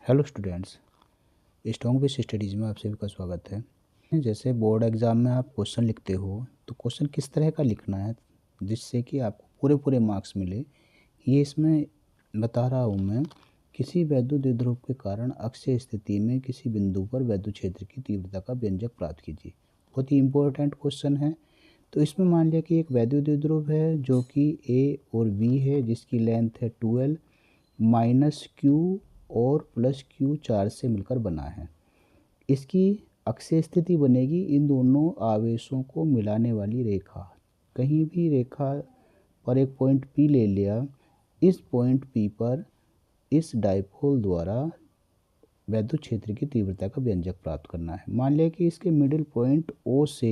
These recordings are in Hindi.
Hello students, strong base studies में आप सभी का स्वागत है। जैसे बोर्ड एग्ज़ाम में आप क्वेश्चन लिखते हो तो क्वेश्चन किस तरह का लिखना है जिससे कि आपको पूरे पूरे मार्क्स मिले, ये इसमें बता रहा हूँ मैं। किसी वैद्युत द्विध्रुव के कारण अक्षीय स्थिति में किसी बिंदु पर वैद्युत क्षेत्र की तीव्रता का व्यंजक प्राप्त कीजिए। बहुत ही इंपॉर्टेंट क्वेश्चन है। तो इसमें मान लिया कि एक वैद्युत द्विध्रुव है जो कि ए और बी है, जिसकी लेंथ है 12 माइनस क्यू और प्लस क्यू चार्ज से मिलकर बना है। इसकी अक्षीय स्थिति बनेगी इन दोनों आवेशों को मिलाने वाली रेखा। कहीं भी रेखा पर एक पॉइंट P ले लिया, इस पॉइंट P पर इस डाइपोल द्वारा वैद्युत क्षेत्र की तीव्रता का व्यंजक प्राप्त करना है। मान लिया कि इसके मिडिल पॉइंट O से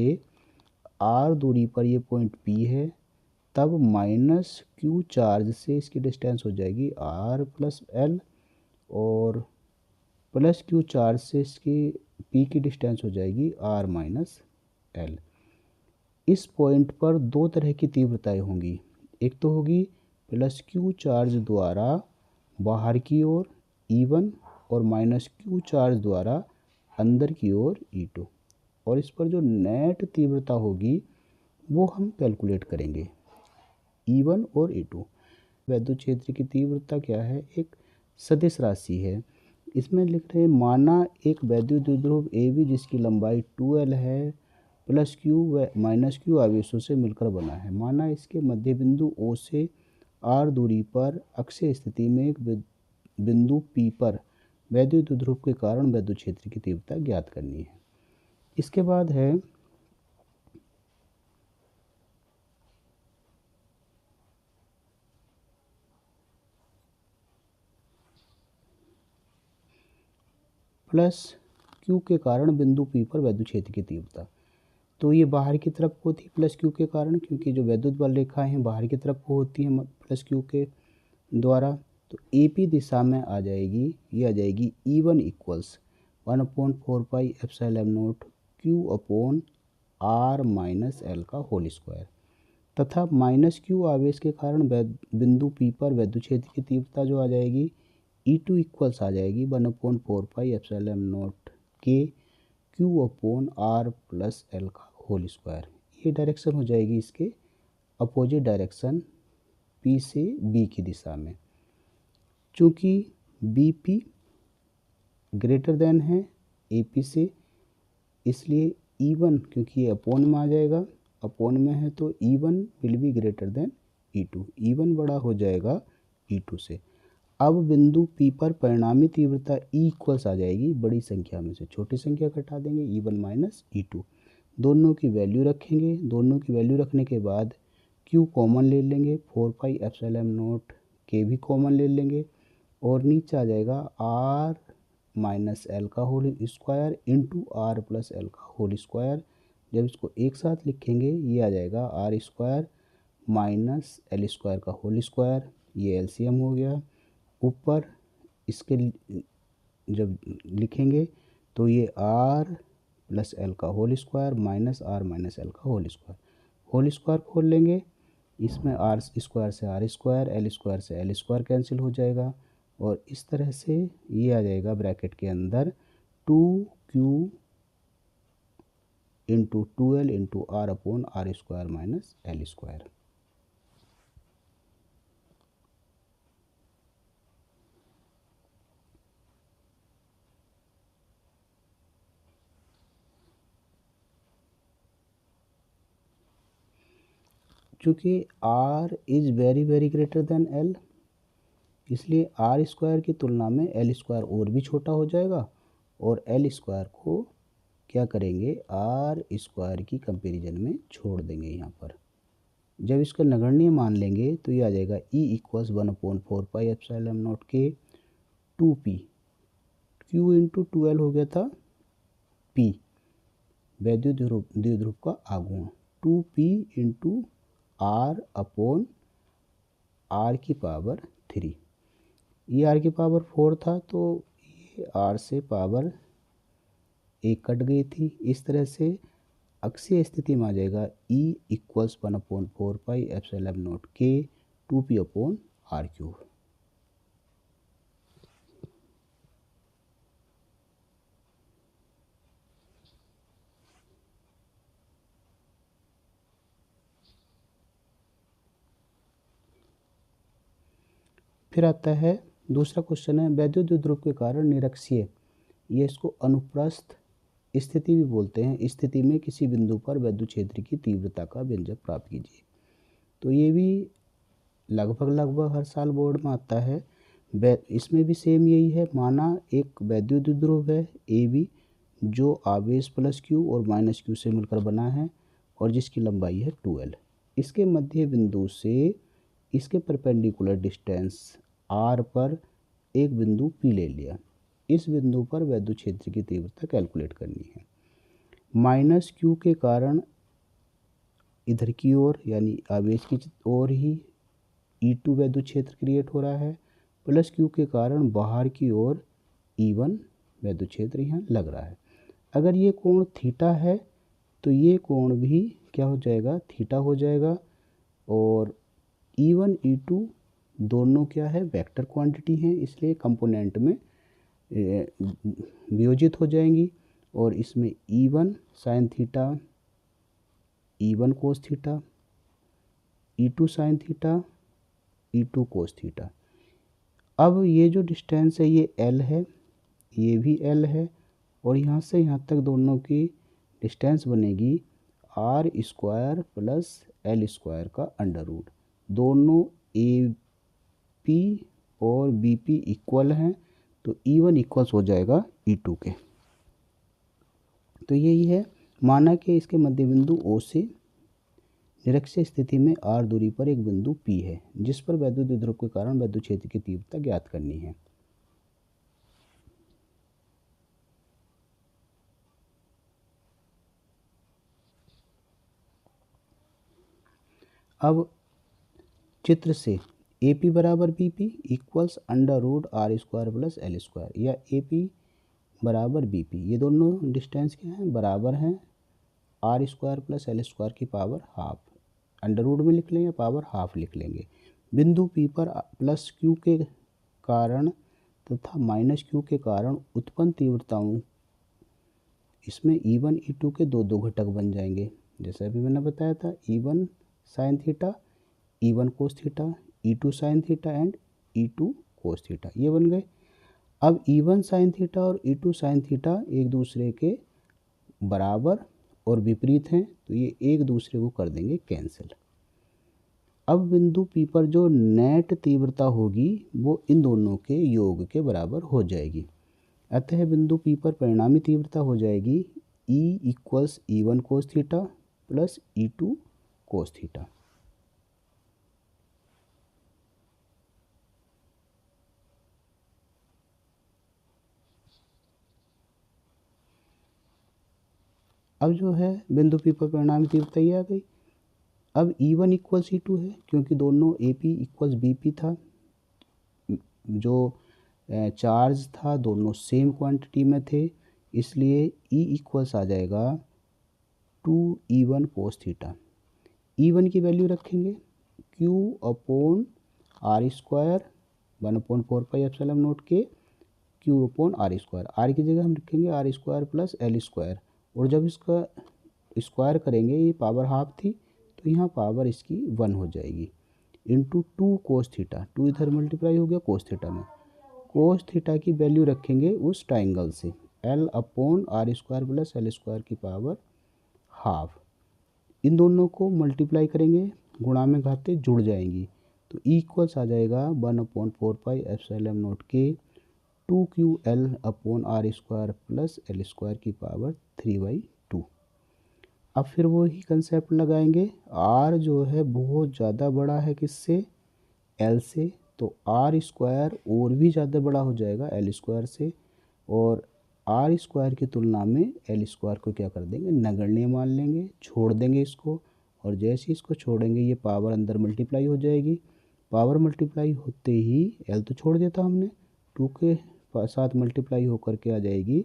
R दूरी पर ये पॉइंट P है, तब माइनस क्यू चार्ज से इसकी डिस्टेंस हो जाएगी R प्लस L और प्लस क्यू चार्ज से इसकी P की डिस्टेंस हो जाएगी R माइनस L। इस पॉइंट पर दो तरह की तीव्रताएं होंगी। एक तो होगी प्लस क्यू चार्ज द्वारा बाहर की ओर E1 और माइनस क्यू चार्ज द्वारा अंदर की ओर E2, और इस पर जो नेट तीव्रता होगी वो हम कैलकुलेट करेंगे, E1 और E2। वैद्युत क्षेत्र की तीव्रता क्या है? एक सदिश राशि है। इसमें लिख रहे हैं माना एक वैद्युत द्विध्रुव ए बी जिसकी लंबाई 2L है, प्लस क्यू व माइनस क्यू आवेशों से मिलकर बना है। माना इसके मध्य बिंदु O से R दूरी पर अक्षीय स्थिति में एक बिंदु P पर वैद्युत द्विध्रुव के कारण वैद्युत क्षेत्र की तीव्रता ज्ञात करनी है। इसके बाद है प्लस क्यू के कारण बिंदु P पर वैद्युत क्षेत्र की तीव्रता। तो ये बाहर की तरफ होती है प्लस क्यू के कारण, क्योंकि जो वैद्युत बल रेखाएं हैं बाहर की तरफ होती हैं प्लस क्यू के द्वारा। तो AP दिशा में आ जाएगी, ये आ जाएगी E1 equals 1/4 pi epsilon not Q upon R minus L का होल स्क्वायर, तथा माइनस क्यू आवेश के कारण बिंदु P पर वैद्युत क्षेत्र की तीव्रता जो आ जाएगी E2 इक्वल्स आ जाएगी 1/4 पाई एप्सिलॉन नॉट के Q upon R plus L का होल स्क्वायर। ये डायरेक्शन हो जाएगी इसके अपोजिट डायरेक्शन P से B की दिशा में। चूँकि BP ग्रेटर देन है AP से, इसलिए E1, क्योंकि ये अपोन में आ जाएगा, अपोन में है तो E1 will be greater than E2, E1 बड़ा हो जाएगा E2 से। अब बिंदु P पर परिणामी तीव्रता E इक्वल्स आ जाएगी बड़ी संख्या में से छोटी संख्या घटा देंगे E1 माइनस E2, दोनों की वैल्यू रखेंगे। दोनों की वैल्यू रखने के बाद Q कॉमन ले लेंगे, 4 पाई एप्सिलॉन नॉट K भी कॉमन ले लेंगे, और नीचे आ जाएगा R माइनस L का whole square into R plus L का होल स्क्वायर। जब इसको एक साथ लिखेंगे ये आ जाएगा R square minus L square का होल स्क्वायर, ये LCM हो गया। ऊपर इसके जब लिखेंगे तो ये R प्लस L का whole square minus R minus L का होल स्क्वायर खोल लेंगे। इसमें R स्क्वायर से R स्क्वायर, L स्क्वायर से L स्क्वायर कैंसिल हो जाएगा, और इस तरह से ये आ जाएगा ब्रैकेट के अंदर 2Q into 2L into R upon R square minus L square. चूँकि R is very very greater than L, इसलिए R स्क्वायर की तुलना में L स्क्वायर और भी छोटा हो जाएगा, और L स्क्वायर को क्या करेंगे R स्क्वायर की कंपैरिजन में छोड़ देंगे यहाँ पर। जब इसका नगण्य मान लेंगे तो ये आ जाएगा E equals 1/4 pi epsilon not के 2P, Q इंटू 2L हो गया था P वैद्युत द्विध्रुव का आघूर्ण, 2P into R upon R की पावर 3। ये R की पावर 4 था तो ये R से पावर 1 कट गई थी। इस तरह से अक्षीय स्थिति में आ जाएगा E equals 1/4 pi epsilon not के 2P अपॉन R क्यूब। फिर आता है दूसरा क्वेश्चन है वैद्युत द्विध्रुव के कारण निरक्षीय, ये इसको अनुप्रस्थ स्थिति भी बोलते हैं, स्थिति में किसी बिंदु पर वैद्युत क्षेत्र की तीव्रता का व्यंजक प्राप्त कीजिए। तो ये भी लगभग हर साल बोर्ड में आता है। इसमें भी सेम यही है, माना एक वैद्युत द्विध्रुव है ए बी जो आवेश प्लस क्यू और माइनस क्यू से मिलकर बना है और जिसकी लंबाई है 2L। इसके मध्य बिंदु से इसके परपेंडिकुलर डिस्टेंस r पर एक बिंदु P ले लिया। इस बिंदु पर वैद्युत क्षेत्र की तीव्रता कैलकुलेट करनी है। माइनस क्यू के कारण इधर की ओर यानी आवेश की ओर ही E2 वैद्युत क्षेत्र क्रिएट हो रहा है, प्लस क्यू के कारण बाहर की ओर E1 वैद्युत क्षेत्र यहाँ लग रहा है। अगर ये कोण थीटा है तो ये कोण भी क्या हो जाएगा, थीटा हो जाएगा। और E1 E2 दोनों क्या है, वेक्टर क्वांटिटी हैं, इसलिए कंपोनेंट में वियोजित हो जाएंगी। और इसमें E1 sine theta, E1 cos theta, E2 sine theta, E2 cos theta. अब ये जो डिस्टेंस है ये L है, ये भी L है, और यहाँ से यहाँ तक दोनों की डिस्टेंस बनेगी r square plus L square का अंडर रूट। दोनों AP और BP इक्वल हैं, तो E1 इक्वल्स हो जाएगा E2 के। तो यही है, माना कि इसके मध्य बिंदु O से निरक्षीय स्थिति में r दूरी पर एक बिंदु P है जिस पर वैद्युत द्विध्रुव के कारण वैद्युत क्षेत्र की तीव्रता ज्ञात करनी है। अब चित्र से AP बराबर BP equals under root r square plus L square, या AP बराबर BP, ये दोनों डिस्टेंस क्या हैं, बराबर हैं, r square plus L square की पावर हाफ, अंडर रूट में लिख लेंगे, पावर हाफ लिख लेंगे। बिंदु P पर प्लस Q के कारण तथा माइनस Q के कारण उत्पन्न तीव्रताओं इसमें E1 E2 के दो दो घटक बन जाएंगे। जैसे अभी मैंने बताया था, E1 sine theta, E1 cos theta, E2 sine theta and E2 cos theta, ये बन गए। अब E1 साइन थीटा और E2 साइन थीटा एक दूसरे के बराबर और विपरीत हैं, तो ये एक दूसरे को कर देंगे कैंसिल। अब बिंदु P पर जो नेट तीव्रता होगी वो इन दोनों के योग के बराबर हो जाएगी। अतः बिंदु P पर परिणामी तीव्रता हो जाएगी E equals E1 cos theta plus E2 cos theta. अब जो है बिंदु P पर परिणामी तीव्रता ये आ गई। अब E1 इक्वल्स E2 है, क्योंकि दोनों AP इक्वल्स BP था, जो चार्ज था दोनों सेम क्वांटिटी में थे, इसलिए E इक्वल्स आ जाएगा 2E1 कोस थीटा। E1 की वैल्यू रखेंगे Q अपॉन R स्क्वायर 1/4πε0 के Q upon R square. R की जगह हम रखेंगे R square plus L square, और जब इसका स्क्वायर करेंगे, ये पावर हाफ थी तो यहाँ पावर इसकी 1 हो जाएगी, इंटू 2 कोस थीटा, 2 इधर मल्टीप्लाई हो गया कोस थीटा में। कोस थीटा की वैल्यू रखेंगे उस ट्राइंगल से L upon R square plus L square की पावर हाफ। इन दोनों को मल्टीप्लाई करेंगे, गुणा में घाते जुड़ जाएंगी, तो इक्वल्स आ जाएगा 1/4πε0 के 2QL upon R square plus L square की पावर 3/2। अब फिर वो ही कंसेप्ट लगाएंगे, R जो है बहुत ज़्यादा बड़ा है किससे, L से, तो R स्क्वायर और भी ज़्यादा बड़ा हो जाएगा L स्क्वायर से, और R स्क्वायर की तुलना में L स्क्वायर को क्या कर देंगे, नगण्य मान लेंगे, छोड़ देंगे इसको, और जैसे ही इसको छोड़ेंगे ये पावर अंदर मल्टीप्लाई हो जाएगी। पावर मल्टीप्लाई होते ही L तो छोड़ देता हमने, 2 के साथ मल्टीप्लाई होकर के आ जाएगी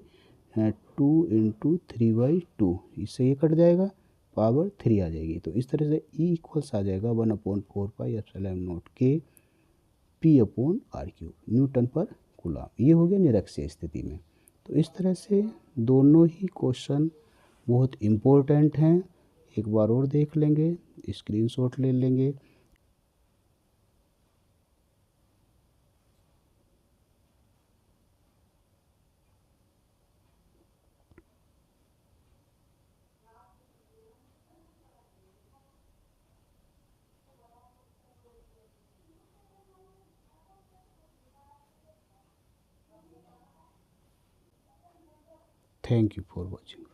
2 इंटू 3/2, इससे ये कट जाएगा, पावर 3 आ जाएगी। तो इस तरह से E इक्वल्स आ जाएगा 1/4πε0 के P अपॉन R³ न्यूटन पर कूलम। ये हो गया निरक्षीय स्थिति में। तो इस तरह से दोनों ही क्वेश्चन बहुत इम्पोर्टेंट हैं, एक बार और देख लेंगे, स्क्रीनशॉट ले लेंगे। Thank you for watching.